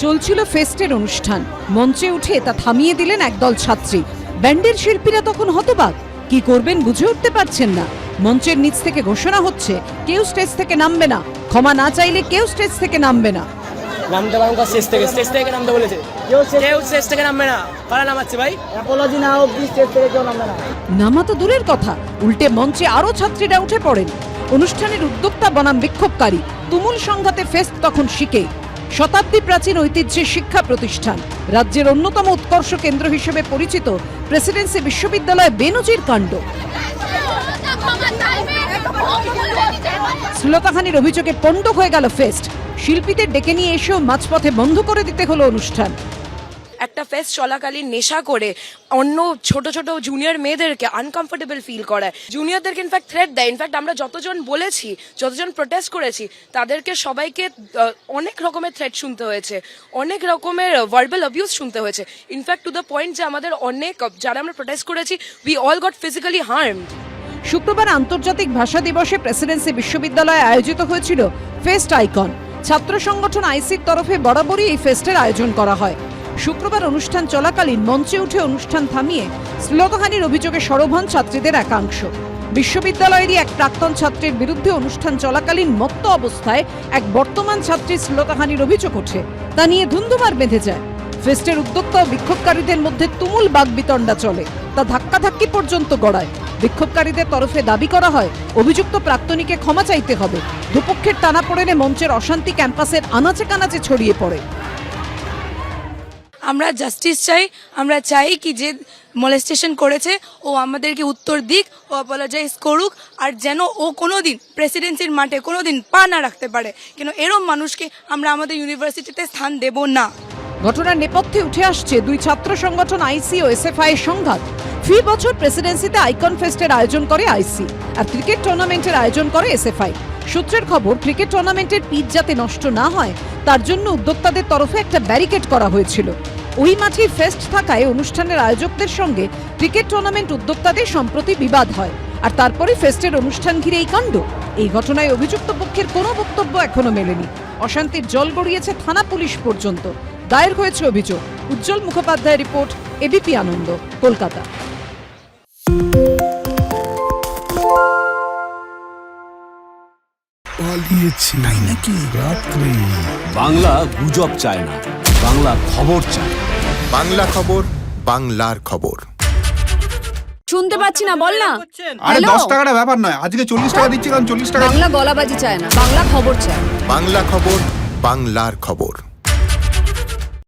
চলছিল ফেস্টের অনুষ্ঠান, মঞ্চে উঠে তা থামিয়ে দিলেন একদল ছাত্রী। ব্যান্ডের শিল্পীরা তখন হতবাক, কি করবেন বুঝে উঠতে পারছেন না। মঞ্চের নিচ থেকে ঘোষণা হচ্ছে, কেউ স্টেজ থেকে নামবে না, ক্ষমা না চাইলে কেউ স্টেজ থেকে নামবে না। নামতে পারবো স্টেজ থেকে নামতে বলেছে, কেউ স্টেজ থেকে নামবে না। কারা নামাচ্ছে ভাই? অ্যাপোলজি না অবধি স্টেজ থেকে কেউ নামবে না। নামা তো দূরের কথা, উল্টে মঞ্চে আরো ছাত্রীরা উঠে পড়েন। অনুষ্ঠানের উদ্যোক্তা বনাম বিক্ষোভকারী, তুমুল সংঘাতে ফেস্ট তখন শিখে। শতাব্দী প্রাচীন ঐতিহ্যের শিক্ষা প্রতিষ্ঠান, রাজ্যের অন্যতম উৎকর্ষ কেন্দ্র হিসেবে পরিচিত প্রেসিডেন্সি বিশ্ববিদ্যালয় বেনজির কাণ্ড। শ্লীলতাহানির অভিযোগে পণ্ড হয়ে গেল ফেস্ট। শিল্পীদের ডেকে নিয়ে এসেও মাঝপথে বন্ধ করে দিতে হলো অনুষ্ঠান। একটা ফেস্ট চলাকালীন নেশা করে অন্য ছোট ছোট জুনিয়র মেয়েদেরকে আনকমফোর্টেবল ফিল করায়, জুনিয়রদেরকে ইনফ্যাক্ট থ্রেট দেয়। ইনফ্যাক্ট আমরা যতজন বলেছি, যতজন প্রোটেস্ট করেছি, তাদেরকে সবাইকে অনেক রকমের থ্রেট শুনতে হয়েছে, অনেক রকমের ভার্বাল অ্যাবিউজ শুনতে হয়েছে। ইনফ্যাক্ট টু দ্য পয়েন্ট যে আমাদের অনেক যারা আমরা প্রোটেস্ট করেছি, we all goat physically harmed. শুক্রবার আন্তর্জাতিক ভাষা দিবসে প্রেসিডেন্সি বিশ্ববিদ্যালয়ে আয়োজিত হয়েছিল ফেস্ট আইকন। ছাত্র সংগঠন আইসির তরফে বরাবরই এই ফেস্টের আয়োজন করা হয়। শুক্রবার অনুষ্ঠান চলাকালীন মঞ্চে উঠে অনুষ্ঠান থামিয়ে শ্লীলতাহানির অভিযোগে সরব হন ছাত্রীদের একাংশ। বিশ্ববিদ্যালয়েরই এক প্রাক্তন ছাত্রীর বিরুদ্ধে অনুষ্ঠান চলাকালীন মত্ত অবস্থায় এক বর্তমান ছাত্রীর শ্লীলতাহানির অভিযোগ ওঠে, তা নিয়ে ধুন্ধুমার বেঁধে যায়। ফেস্টের উদ্যোক্তা ও বিক্ষোভকারীদের মধ্যে তুমুল বাগবিতণ্ডা চলে, তা ধাক্কাধাক্কি পর্যন্ত গড়ায়। বিক্ষোভকারীদের তরফে দাবি করা হয়, অভিযুক্ত প্রাক্তনীকে ক্ষমা চাইতে হবে। দুপক্ষের টানাপোড়েনে মঞ্চের অশান্তি ক্যাম্পাসের আনাচে কানাচে ছড়িয়ে পড়ে। আমরা জাস্টিস চাই, আমরা চাই কি যে মলেস্টেশন করেছে ও আমাদেরকে উত্তর দিক, ও অ্যাপোলোজাইজ করুক, আর যেন ও কোনোদিন প্রেসিডেন্সির মাঠে কোনোদিন পা না রাখতে পারে। কেন এরম মানুষকে আমরা আমাদের ইউনিভার্সিটিতে স্থান দেব না। ঘটনার নেপথ্যে উঠে আসছে দুই ছাত্র সংগঠন আইসি ও এসএফআই এর সংঘাত। ফি বছর প্রেসিডেন্সিতে আইকন ফেস্টের আয়োজন করে আইসি, আর ক্রিকেট টুর্নামেন্টের আয়োজন করে এসএফআই। সূত্রের খবর, ক্রিকেট টুর্নামেন্টের পিচ যাতে নষ্ট না হয় তার জন্য উদ্যোক্তাদের তরফে একটা ব্যারিকেড করা হয়েছিল। ওই মাঠে ফেস্ট থাকায় অনুষ্ঠানের আয়োজকদের সঙ্গে ক্রিকেট টুর্নামেন্ট উদ্যোক্তাদের সম্প্রতি বিবাদ হয়, আর তারপরে ফেস্টের অনুষ্ঠান ঘিরে এই কাণ্ড। এই ঘটনায় অভিযুক্ত পক্ষের কোনো বক্তব্য এখনো মেলেনি। অশান্তির জল গড়িয়েছে থানা পুলিশ পর্যন্ত। দায়ের হয়েছে অভিযোগ। উজ্জ্বল মুখোপাধ্যায়ের রিপোর্ট, এবিপি আনন্দ, কলকাতা। তাই নাকি? রাত্রি বাংলা গুজব চায় না, বাংলা খবর চায়। বাংলা খবর, বাংলার খবর। শুনতে পাচ্ছি না, বল না। আরে 10 টাকাটা ব্যাপার নয়, আজকে 40 টাকা দিচ্ছি, কারণ 40 টাকা। বাংলা গলাবাজি চায় না, বাংলা খবর চায়। বাংলা খবর, বাংলার খবর।